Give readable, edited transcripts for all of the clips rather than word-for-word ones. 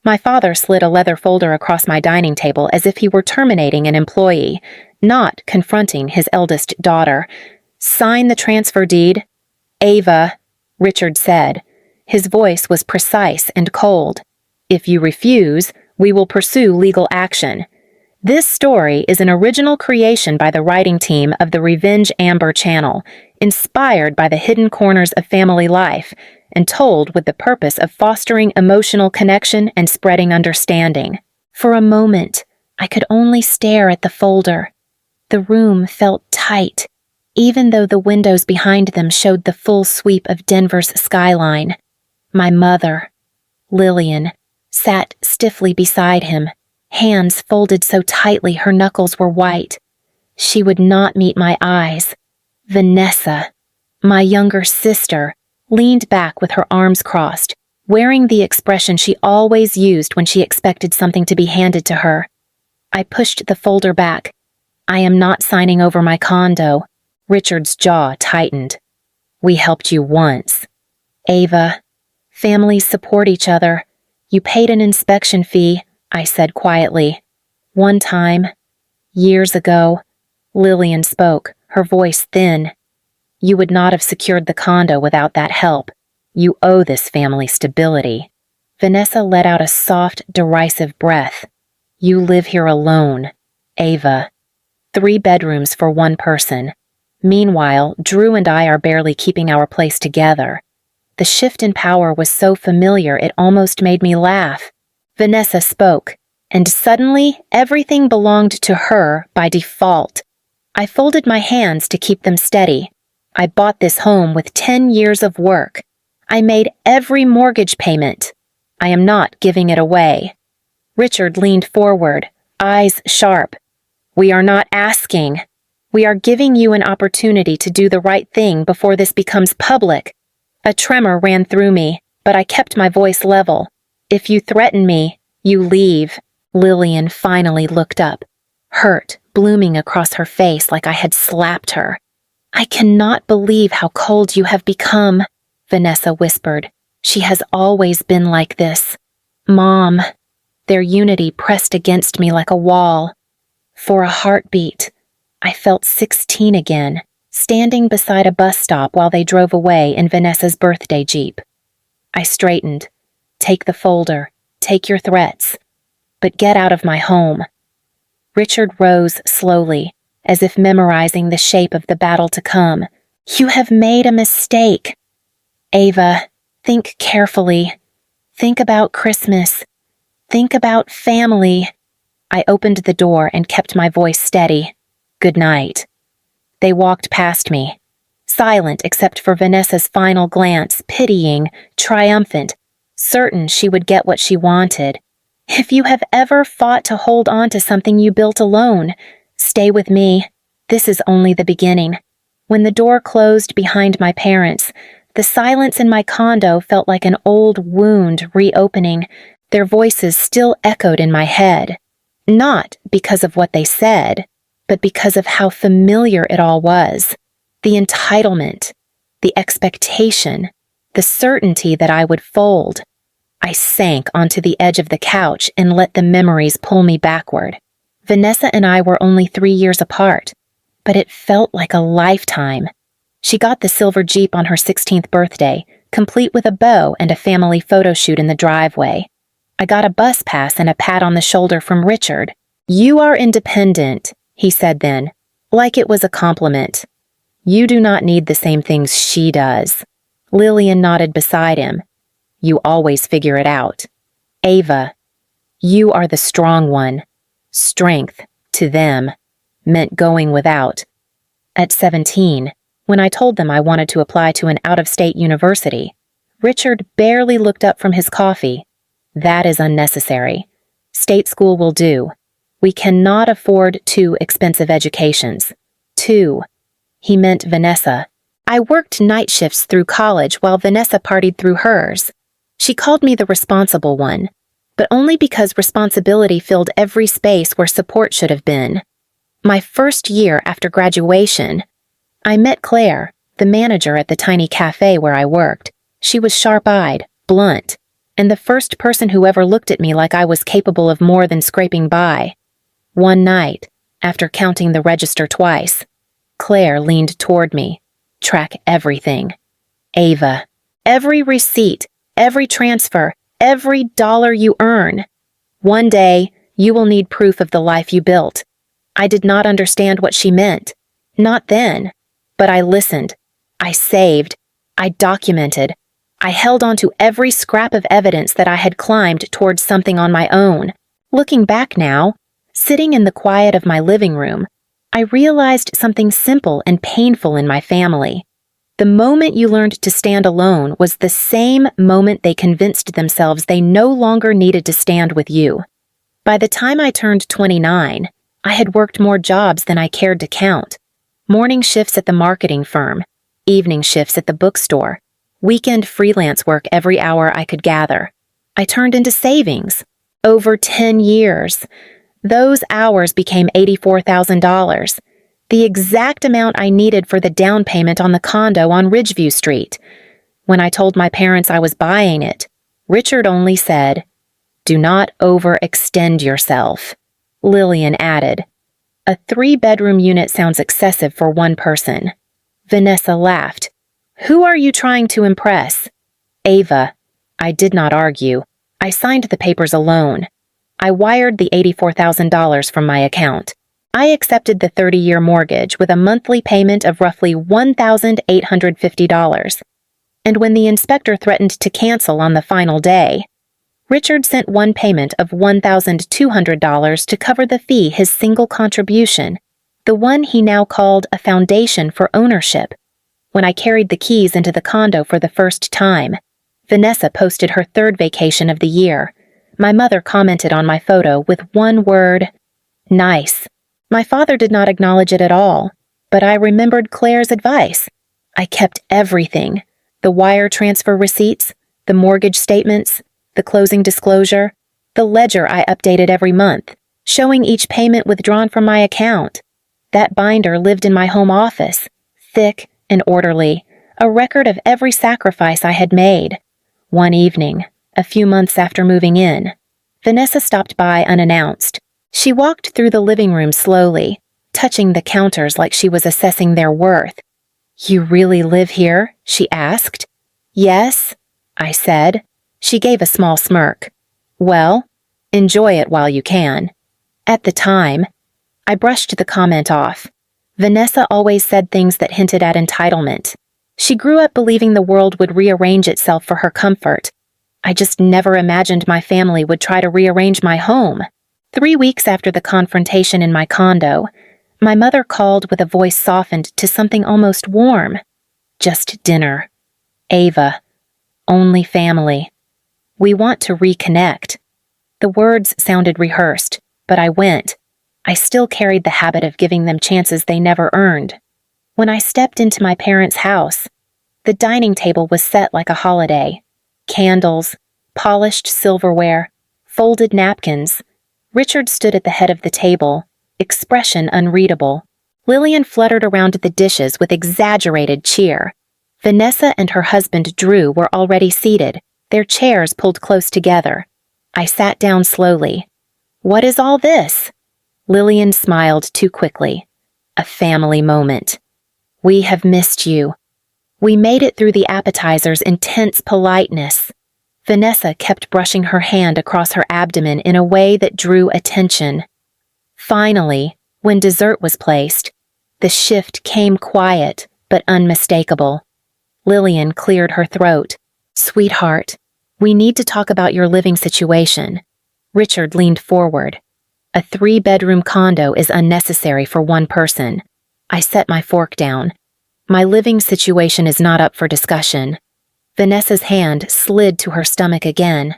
My father slid a leather folder across my dining table as if he were terminating an employee, not confronting his eldest daughter. "Sign the transfer deed." "Ava," Richard said. His voice was precise and cold. "If you refuse, we will pursue legal action." This story is an original creation by the writing team of the Revenge Amber channel, inspired by the hidden corners of family life, and told with the purpose of fostering emotional connection and spreading understanding. For a moment, I could only stare at the folder. The room felt tight, even though the windows behind them showed the full sweep of Denver's skyline. My mother, Lillian, sat stiffly beside him, hands folded so tightly her knuckles were white. She would not meet my eyes. Vanessa, my younger sister, leaned back with her arms crossed, wearing the expression she always used when she expected something to be handed to her. I pushed the folder back. "I am not signing over my condo." Richard's jaw tightened. "We helped you once." "Ava, families support each other. You paid an inspection fee," I said quietly. "One time, years ago." Lillian spoke, her voice thin. "You would not have secured the condo without that help. You owe this family stability." Vanessa let out a soft, derisive breath. "You live here alone, Ava. 3 bedrooms for one person. Meanwhile, Drew and I are barely keeping our place together." The shift in power was so familiar it almost made me laugh. Vanessa spoke, and suddenly everything belonged to her by default. I folded my hands to keep them steady. I bought this home with 10 years of work. I made every mortgage payment. I am not giving it away. Richard leaned forward, eyes sharp. "We are not asking. We are giving you an opportunity to do the right thing before this becomes public." A tremor ran through me, but I kept my voice level. "If you threaten me, you leave." Lillian finally looked up, hurt blooming across her face like I had slapped her. "I cannot believe how cold you have become," Vanessa whispered. "She has always been like this." "Mom." Their unity pressed against me like a wall. For a heartbeat, I felt 16 again, standing beside a bus stop while they drove away in Vanessa's birthday Jeep. I straightened. "Take the folder. Take your threats. But get out of my home." Richard rose slowly, as if memorizing the shape of the battle to come. "You have made a mistake. Ava, think carefully. Think about Christmas. Think about family." I opened the door and kept my voice steady. "Good night." They walked past me, silent except for Vanessa's final glance, pitying, triumphant, certain she would get what she wanted. If you have ever fought to hold on to something you built alone, stay with me. This is only the beginning. When the door closed behind my parents, the silence in my condo felt like an old wound reopening. Their voices still echoed in my head. Not because of what they said, but because of how familiar it all was. The entitlement, the expectation, the certainty that I would fold. I sank onto the edge of the couch and let the memories pull me backward. Vanessa and I were only 3 years apart, but it felt like a lifetime. She got the silver Jeep on her 16th birthday, complete with a bow and a family photo shoot in the driveway. I got a bus pass and a pat on the shoulder from Richard. "You are independent," he said then, like it was a compliment. "You do not need the same things she does." Lillian nodded beside him. "You always figure it out. Ava, you are the strong one. Strength, to them, meant going without." At 17, when I told them I wanted to apply to an out-of-state university, Richard barely looked up from his coffee. "That is unnecessary. State school will do. We cannot afford 2 expensive educations." 2. He meant Vanessa. I worked night shifts through college while Vanessa partied through hers. She called me the responsible one, but only because responsibility filled every space where support should have been. My first year after graduation, I met Claire, the manager at the tiny cafe where I worked. She was sharp-eyed, blunt, and the first person who ever looked at me like I was capable of more than scraping by. One night, after counting the register twice, Claire leaned toward me. Track everything. Ava, every receipt, every transfer, every dollar you earn. One day, you will need proof of the life you built. I did not understand what she meant. Not then. But I listened. I saved. I documented. I held on to every scrap of evidence that I had climbed towards something on my own. Looking back now, sitting in the quiet of my living room, I realized something simple and painful in my family. The moment you learned to stand alone was the same moment they convinced themselves they no longer needed to stand with you. By the time I turned 29, I had worked more jobs than I cared to count. Morning shifts at the marketing firm, evening shifts at the bookstore, weekend freelance work every hour I could gather. I turned into savings. Over 10 years. Those hours became $84,000, the exact amount I needed for the down payment on the condo on Ridgeview Street. When I told my parents I was buying it, Richard only said, "Do not overextend yourself." Lillian added, "A 3-bedroom unit sounds excessive for one person." Vanessa laughed. "Who are you trying to impress?" "Ava." I did not argue. I signed the papers alone. I wired the $84,000 from my account. I accepted the 30-year mortgage with a monthly payment of roughly $1,850. And when the inspector threatened to cancel on the final day, Richard sent one payment of $1,200 to cover the fee, his single contribution, the one he now called a foundation for ownership. When I carried the keys into the condo for the first time, Vanessa posted her 3rd vacation of the year. My mother commented on my photo with one word, "Nice." My father did not acknowledge it at all, but I remembered Claire's advice. I kept everything, the wire transfer receipts, the mortgage statements, the closing disclosure, the ledger I updated every month, showing each payment withdrawn from my account. That binder lived in my home office, thick and orderly, a record of every sacrifice I had made. One evening, a few months after moving in, Vanessa stopped by unannounced. She walked through the living room slowly, touching the counters like she was assessing their worth. "You really live here?" she asked. "Yes," I said. She gave a small smirk. "Well, enjoy it while you can." At the time, I brushed the comment off. Vanessa always said things that hinted at entitlement. She grew up believing the world would rearrange itself for her comfort. I just never imagined my family would try to rearrange my home. 3 weeks after the confrontation in my condo, my mother called with a voice softened to something almost warm. "Just dinner. Ava. Only family. We want to reconnect." The words sounded rehearsed, but I went. I still carried the habit of giving them chances they never earned. When I stepped into my parents' house, the dining table was set like a holiday. Candles, polished silverware, folded napkins. Richard stood at the head of the table, expression unreadable. Lillian fluttered around the dishes with exaggerated cheer. Vanessa and her husband Drew were already seated, their chairs pulled close together. I sat down slowly. "What is all this?" Lillian smiled too quickly. "A family moment. We have missed you." We made it through the appetizer's intense politeness. Vanessa kept brushing her hand across her abdomen in a way that drew attention. Finally, when dessert was placed, the shift came quiet but unmistakable. Lillian cleared her throat. "Sweetheart, we need to talk about your living situation." Richard leaned forward. "A 3-bedroom condo is unnecessary for one person." I set my fork down. "My living situation is not up for discussion." Vanessa's hand slid to her stomach again.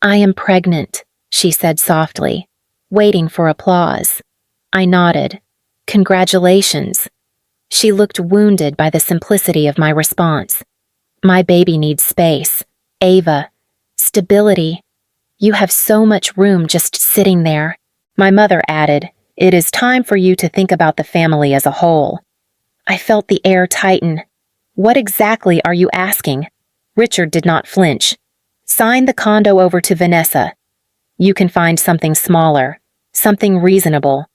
"I am pregnant," she said softly, waiting for applause. I nodded. "Congratulations." She looked wounded by the simplicity of my response. "My baby needs space. Ava. Stability. You have so much room just sitting there." My mother added, "It is time for you to think about the family as a whole." I felt the air tighten. "What exactly are you asking?" Richard did not flinch. Sign the condo over to Vanessa. You can find something smaller, something reasonable.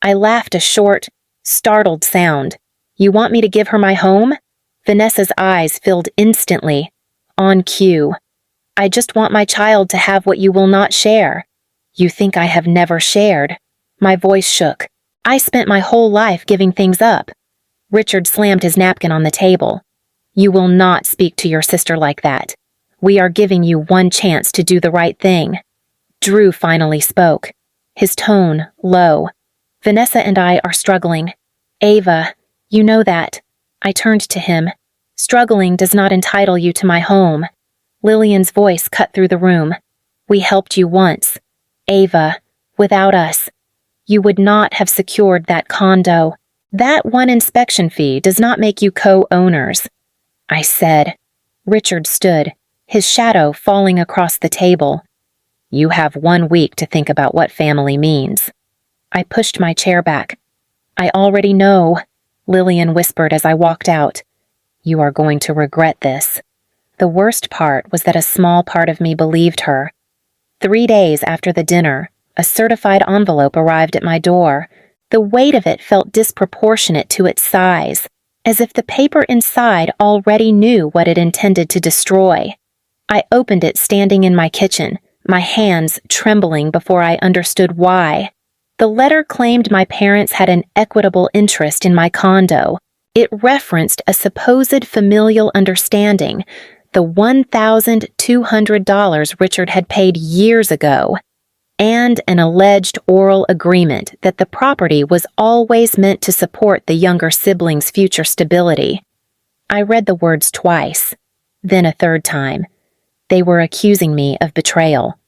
I laughed a short, startled sound. You want me to give her my home? Vanessa's eyes filled instantly. On cue. I just want my child to have what you will not share. You think I have never shared? My voice shook. I spent my whole life giving things up. Richard slammed his napkin on the table. You will not speak to your sister like that. We are giving you one chance to do the right thing. Drew finally spoke, his tone low. Vanessa and I are struggling. Ava, you know that. I turned to him. Struggling does not entitle you to my home. Lillian's voice cut through the room. We helped you once. Ava, without us, you would not have secured that condo. That one inspection fee does not make you co-owners. I said. Richard stood, his shadow falling across the table. You have 1 week to think about what family means. I pushed my chair back. I already know, Lillian whispered as I walked out. You are going to regret this. The worst part was that a small part of me believed her. 3 days after the dinner, a certified envelope arrived at my door. The weight of it felt disproportionate to its size, as if the paper inside already knew what it intended to destroy. I opened it standing in my kitchen, my hands trembling before I understood why. The letter claimed my parents had an equitable interest in my condo. It referenced a supposed familial understanding, the $1,200 Richard had paid years ago, and an alleged oral agreement that the property was always meant to support the younger sibling's future stability. I read the words twice, then a third time. They were accusing me of betrayal.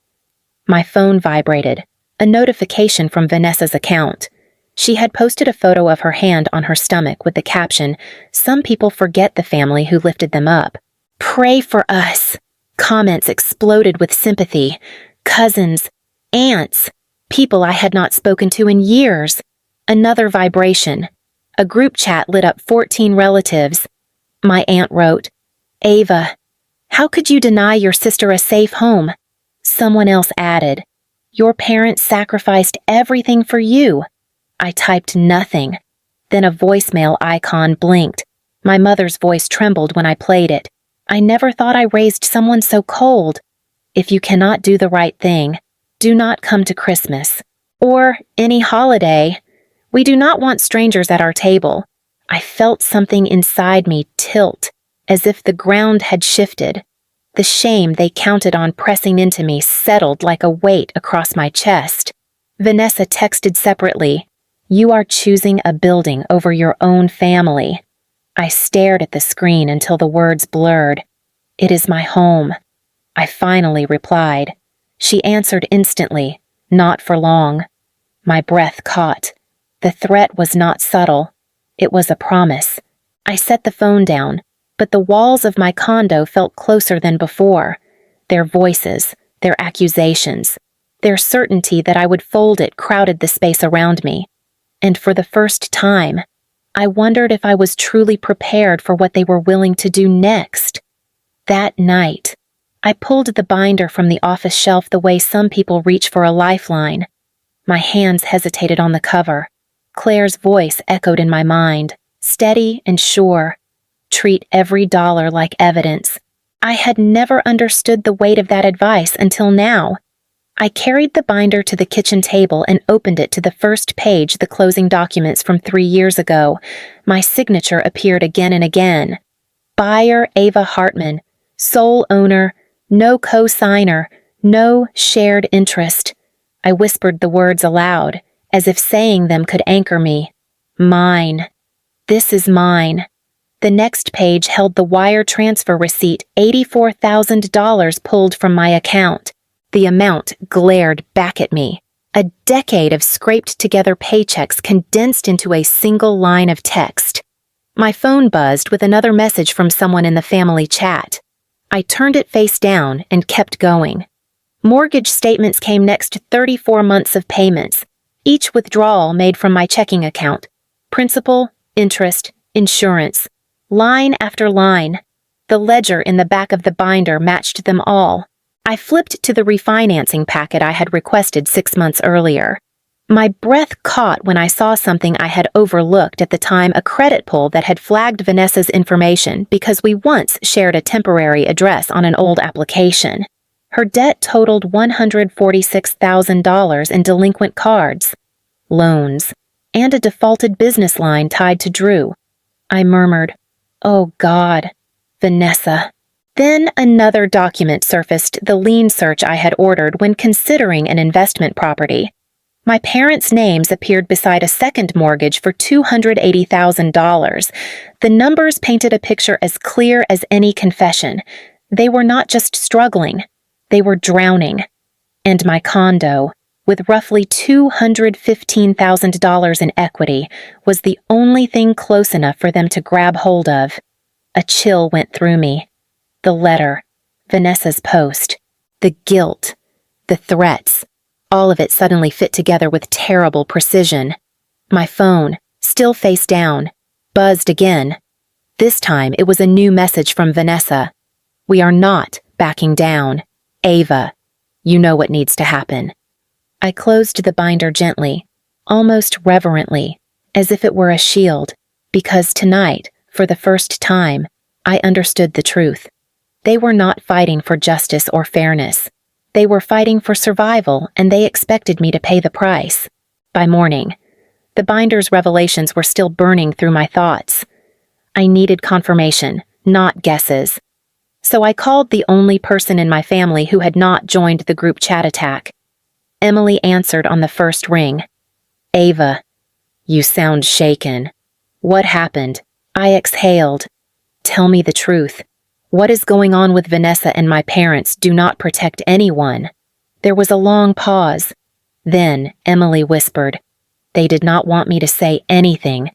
My phone vibrated, a notification from Vanessa's account. She had posted a photo of her hand on her stomach with the caption, "Some people forget the family who lifted them up. Pray for us." Comments exploded with sympathy. Cousins, aunts, people I had not spoken to in years. Another vibration. A group chat lit up 14 relatives. My aunt wrote, "Ava, how could you deny your sister a safe home?" Someone else added, "Your parents sacrificed everything for you." I typed nothing. Then a voicemail icon blinked. My mother's voice trembled when I played it. I never thought I raised someone so cold. If you cannot do the right thing, do not come to Christmas. Or any holiday. We do not want strangers at our table. I felt something inside me tilt, as if the ground had shifted. The shame they counted on pressing into me settled like a weight across my chest. Vanessa texted separately, "You are choosing a building over your own family." I stared at the screen until the words blurred. "It is my home." I finally replied. She answered instantly, not for long. My breath caught. The threat was not subtle. It was a promise. I set the phone down, but the walls of my condo felt closer than before. Their voices, their accusations, their certainty that I would fold it crowded the space around me. And for the first time, I wondered if I was truly prepared for what they were willing to do next. That night, I pulled the binder from the office shelf the way some people reach for a lifeline. My hands hesitated on the cover. Claire's voice echoed in my mind, steady and sure. Treat every dollar like evidence. I had never understood the weight of that advice until now. I carried the binder to the kitchen table and opened it to the first page, the closing documents from 3 years ago. My signature appeared again and again. Buyer Ava Hartman, sole owner, no co-signer, no shared interest. I whispered the words aloud, as if saying them could anchor me. Mine. This is mine. The next page held the wire transfer receipt, $84,000 pulled from my account. The amount glared back at me. A decade of scraped-together paychecks condensed into a single line of text. My phone buzzed with another message from someone in the family chat. I turned it face down and kept going. Mortgage statements came next to 34 months of payments, each withdrawal made from my checking account. Principal, interest, insurance. Line after line. The ledger in the back of the binder matched them all. I flipped to the refinancing packet I had requested 6 months earlier. My breath caught when I saw something I had overlooked at the time, a credit pull that had flagged Vanessa's information because we once shared a temporary address on an old application. Her debt totaled $146,000 in delinquent cards, loans, and a defaulted business line tied to Drew. I murmured, "Oh God, Vanessa." Then another document surfaced, the lien search I had ordered when considering an investment property. My parents' names appeared beside a second mortgage for $280,000. The numbers painted a picture as clear as any confession. They were not just struggling, they were drowning. And my condo, with roughly $215,000 in equity, was the only thing close enough for them to grab hold of. A chill went through me. The letter, Vanessa's post, the guilt, the threats, all of it suddenly fit together with terrible precision. My phone, still face down, buzzed again. This time it was a new message from Vanessa. "We are not backing down. Ava, you know what needs to happen." I closed the binder gently, almost reverently, as if it were a shield, because tonight, for the first time, I understood the truth. They were not fighting for justice or fairness. They were fighting for survival, and they expected me to pay the price. By morning, the binder's revelations were still burning through my thoughts. I needed confirmation, not guesses. So I called the only person in my family who had not joined the group chat attack. Emily answered on the first ring. "Ava, you sound shaken. What happened?" I exhaled. "Tell me the truth. What is going on with Vanessa and my parents do not protect anyone." There was a long pause. Then Emily whispered, "They did not want me to say anything.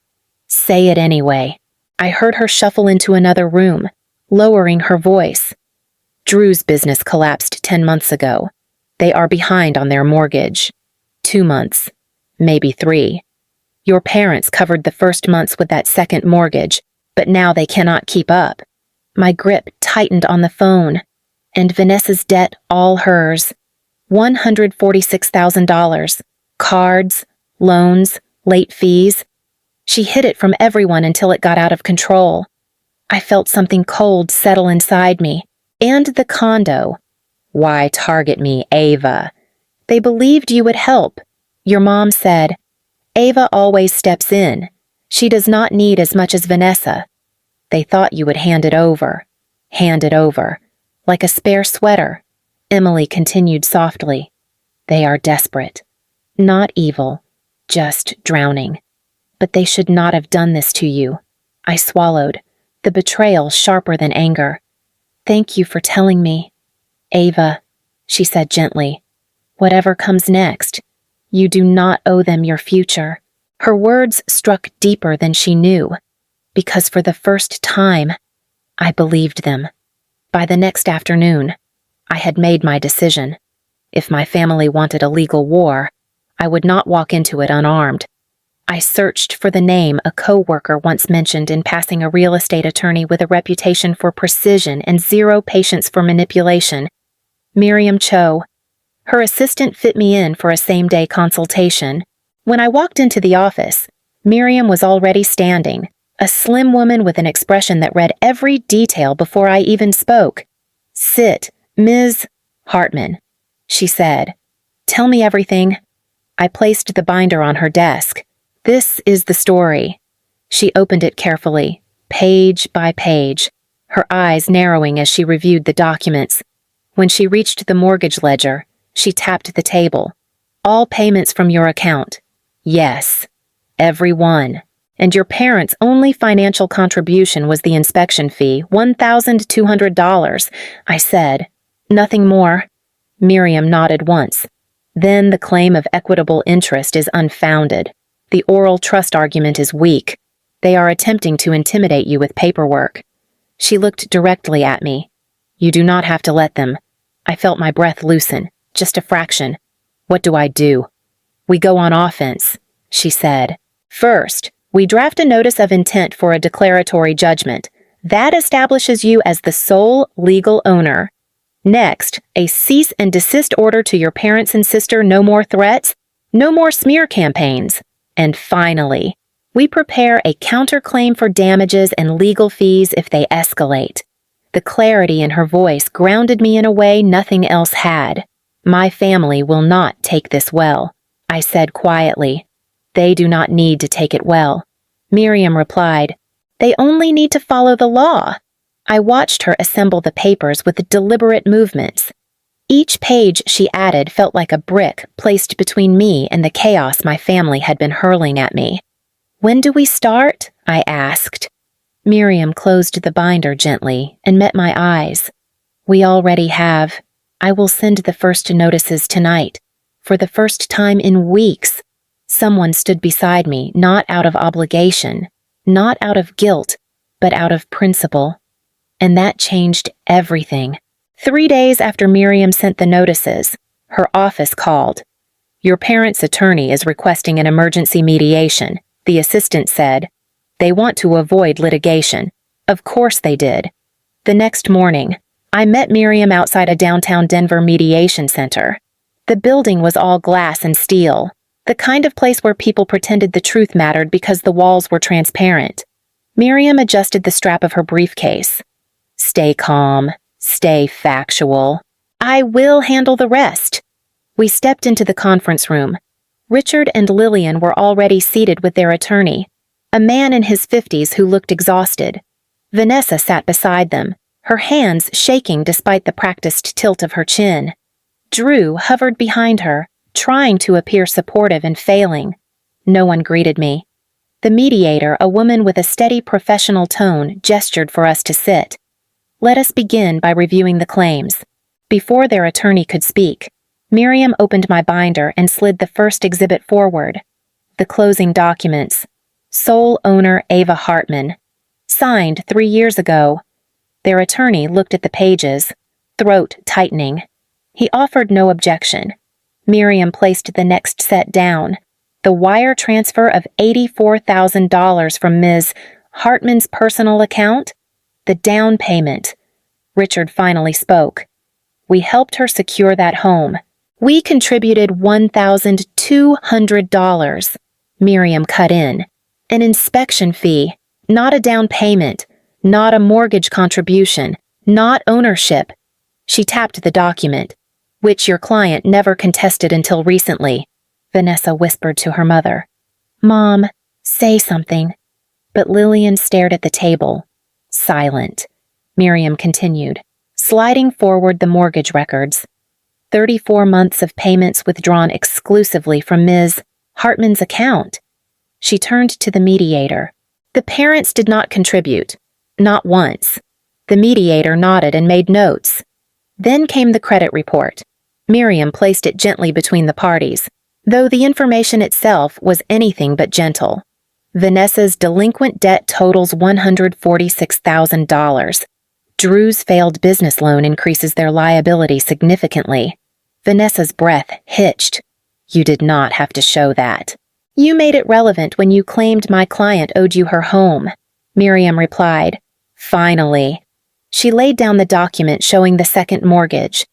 Say it anyway." I heard her shuffle into another room, lowering her voice. "Drew's business collapsed 10 months ago. They are behind on their mortgage. 2 months, maybe 3. Your parents covered the first months with that second mortgage, but now they cannot keep up." My grip tightened on the phone, and Vanessa's debt all hers. $146,000. Cards, loans, late fees. She hid it from everyone until it got out of control. I felt something cold settle inside me. And the condo. "Why target me, Ava? They believed you would help." Your mom said, "Ava always steps in. She does not need as much as Vanessa." They thought you would hand it over, like a spare sweater. Emily continued softly. "They are desperate. Not evil, just drowning. But they should not have done this to you." I swallowed, the betrayal sharper than anger. "Thank you for telling me. Ava," she said gently, "whatever comes next, you do not owe them your future." Her words struck deeper than she knew, because for the first time, I believed them. By the next afternoon, I had made my decision. If my family wanted a legal war, I would not walk into it unarmed. I searched for the name a co-worker once mentioned in passing, a real estate attorney with a reputation for precision and zero patience for manipulation. Miriam Cho. Her assistant fit me in for a same-day consultation. When I walked into the office, Miriam was already standing, a slim woman with an expression that read every detail before I even spoke. "Sit, Ms. Hartman," she said. "Tell me everything." I placed the binder on her desk. "This is the story." She opened it carefully, page by page, her eyes narrowing as she reviewed the documents. When she reached the mortgage ledger, she tapped the table. "All payments from your account." "Yes, every one. And your parents' only financial contribution was the inspection fee, $1,200, I said. "Nothing more?" Miriam nodded once. "Then the claim of equitable interest is unfounded. The oral trust argument is weak. They are attempting to intimidate you with paperwork." She looked directly at me. "You do not have to let them." I felt my breath loosen, just a fraction. "What do I do?" "We go on offense," she said. "First, we draft a notice of intent for a declaratory judgment. That establishes you as the sole legal owner. Next, a cease and desist order to your parents and sister, no more threats, no more smear campaigns. And finally, we prepare a counterclaim for damages and legal fees if they escalate. The clarity in her voice grounded me in a way nothing else had. My family will not take this well, I said quietly. They do not need to take it well. Miriam replied, they only need to follow the law. I watched her assemble the papers with deliberate movements. Each page she added felt like a brick placed between me and the chaos my family had been hurling at me. When do we start? I asked. Miriam closed the binder gently and met my eyes. We already have. I will send the first notices tonight. For the first time in weeks, someone stood beside me, not out of obligation, not out of guilt, but out of principle. And that changed everything. 3 days after Miriam sent the notices, her office called. Your parents' attorney is requesting an emergency mediation, the assistant said. They want to avoid litigation. Of course they did. The next morning, I met Miriam outside a downtown Denver mediation center. The building was all glass and steel, the kind of place where people pretended the truth mattered because the walls were transparent. Miriam adjusted the strap of her briefcase. Stay calm. Stay factual. I will handle the rest. We stepped into the conference room. Richard and Lillian were already seated with their attorney, a man in his 50s who looked exhausted. Vanessa sat beside them, her hands shaking despite the practiced tilt of her chin. Drew hovered behind her, trying to appear supportive and failing. No one greeted me. The mediator, a woman with a steady professional tone, gestured for us to sit. Let us begin by reviewing the claims. Before their attorney could speak, Miriam opened my binder and slid the first exhibit forward. The closing documents. Sole owner Ava Hartman. Signed 3 years ago. Their attorney looked at the pages, throat tightening. He offered no objection. Miriam placed the next set down. The wire transfer of $84,000 from Ms. Hartman's personal account? The down payment. Richard finally spoke. We helped her secure that home. We contributed $1,200. Miriam cut in. An inspection fee, not a down payment, not a mortgage contribution, not ownership. She tapped the document, which your client never contested until recently. Vanessa whispered to her mother. Mom, say something. But Lillian stared at the table. Silent. Miriam continued, sliding forward the mortgage records. 34 months of payments withdrawn exclusively from Ms. Hartman's account. She turned to the mediator. The parents did not contribute. Not once. The mediator nodded and made notes. Then came the credit report. Miriam placed it gently between the parties, though the information itself was anything but gentle. Vanessa's delinquent debt totals $146,000. Drew's failed business loan increases their liability significantly. Vanessa's breath hitched. You did not have to show that. You made it relevant when you claimed my client owed you her home. Miriam replied. Finally. She laid down the document showing the second mortgage.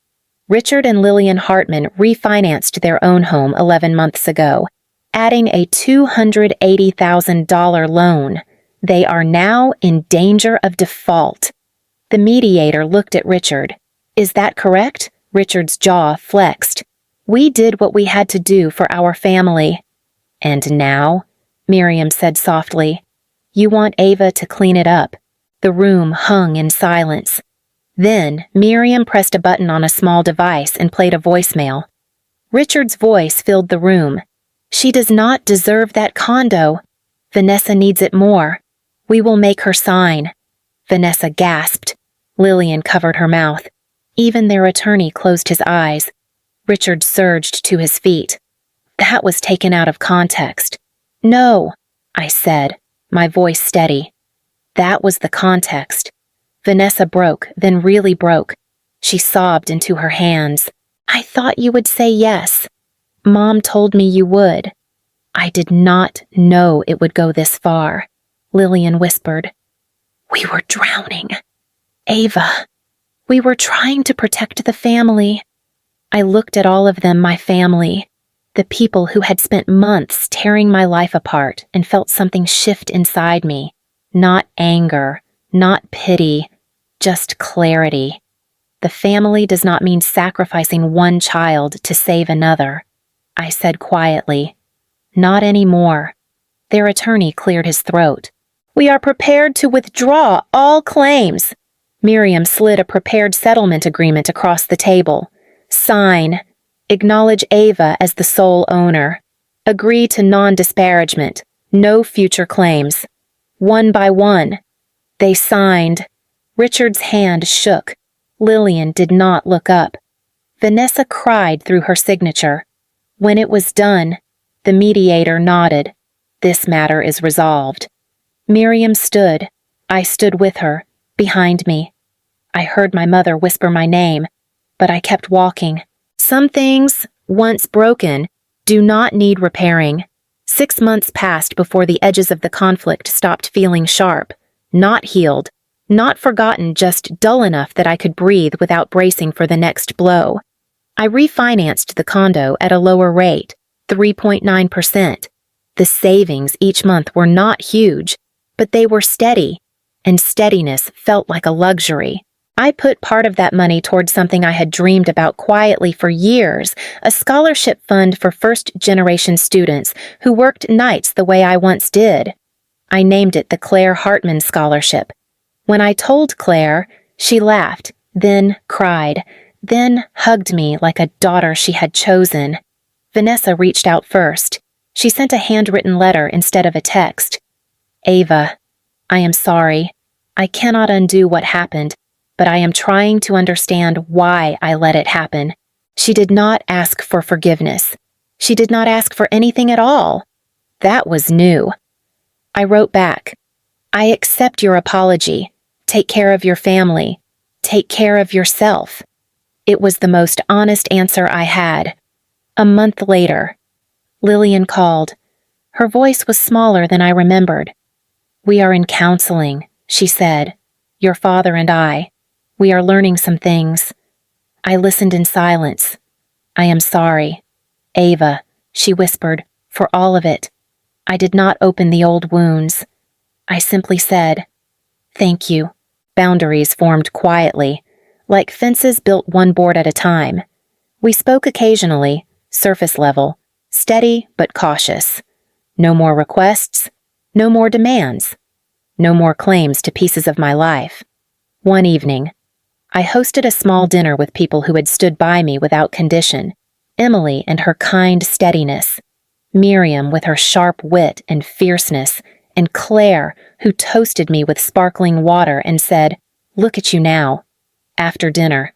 Richard and Lillian Hartman refinanced their own home 11 months ago, adding a $280,000 loan. They are now in danger of default. The mediator looked at Richard. Is that correct? Richard's jaw flexed. We did what we had to do for our family. And now, Miriam said softly, you want Ava to clean it up. The room hung in silence. Then, Miriam pressed a button on a small device and played a voicemail. Richard's voice filled the room. She does not deserve that condo. Vanessa needs it more. We will make her sign. Vanessa gasped. Lillian covered her mouth. Even their attorney closed his eyes. Richard surged to his feet. That was taken out of context. No, I said, my voice steady. That was the context. Vanessa broke, then really broke. She sobbed into her hands. I thought you would say yes. Mom told me you would. I did not know it would go this far, Lillian whispered. We were drowning. Ava. We were trying to protect the family. I looked at all of them, my family, the people who had spent months tearing my life apart, and felt something shift inside me. Not anger, not pity, just clarity. The family does not mean sacrificing one child to save another, I said quietly. Not anymore. Their attorney cleared his throat. We are prepared to withdraw all claims. Miriam slid a prepared settlement agreement across the table. Sign. Acknowledge Ava as the sole owner. Agree to non-disparagement. No future claims. One by one. They signed. Richard's hand shook. Lillian did not look up. Vanessa cried through her signature. When it was done, the mediator nodded. This matter is resolved. Miriam stood. I stood with her, behind me. I heard my mother whisper my name, but I kept walking. Some things, once broken, do not need repairing. 6 months passed before the edges of the conflict stopped feeling sharp, not healed, not forgotten, just dull enough that I could breathe without bracing for the next blow. I refinanced the condo at a lower rate, 3.9%. The savings each month were not huge, but they were steady, and steadiness felt like a luxury. I put part of that money towards something I had dreamed about quietly for years, a scholarship fund for first-generation students who worked nights the way I once did. I named it the Claire Hartman Scholarship. When I told Claire, she laughed, then cried, then hugged me like a daughter she had chosen. Vanessa reached out first. She sent a handwritten letter instead of a text. Ava, I am sorry. I cannot undo what happened, but I am trying to understand why I let it happen. She did not ask for forgiveness. She did not ask for anything at all. That was new. I wrote back, I accept your apology. Take care of your family. Take care of yourself. It was the most honest answer I had. A month later, Lillian called. Her voice was smaller than I remembered. We are in counseling, she said. Your father and I. We are learning some things. I listened in silence. I am sorry. Ava, she whispered, for all of it. I did not open the old wounds. I simply said, thank you. Boundaries formed quietly, like fences built one board at a time. We spoke occasionally, surface level, steady but cautious. No more requests, no more demands, no more claims to pieces of my life. One evening, I hosted a small dinner with people who had stood by me without condition. Emily and her kind steadiness, Miriam with her sharp wit and fierceness, and Claire, who toasted me with sparkling water and said, look at you now. After dinner,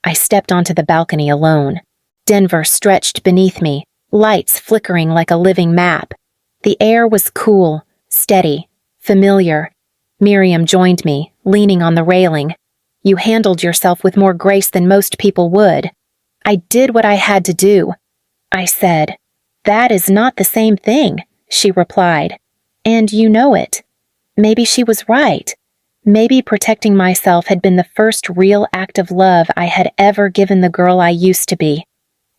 I stepped onto the balcony alone. Denver stretched beneath me, lights flickering like a living map. The air was cool, steady, familiar. Miriam joined me, leaning on the railing. You handled yourself with more grace than most people would. I did what I had to do. I said, that is not the same thing, she replied. And you know it. Maybe she was right. Maybe protecting myself had been the first real act of love I had ever given the girl I used to be.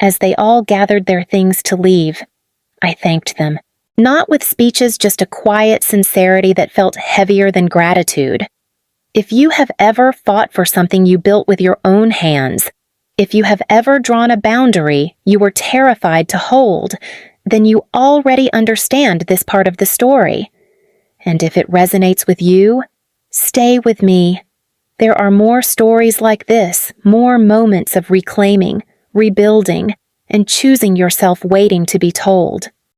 As they all gathered their things to leave, I thanked them. Not with speeches, just a quiet sincerity that felt heavier than gratitude. If you have ever fought for something you built with your own hands, if you have ever drawn a boundary you were terrified to hold, then you already understand this part of the story. And if it resonates with you, stay with me. There are more stories like this, more moments of reclaiming, rebuilding, and choosing yourself waiting to be told.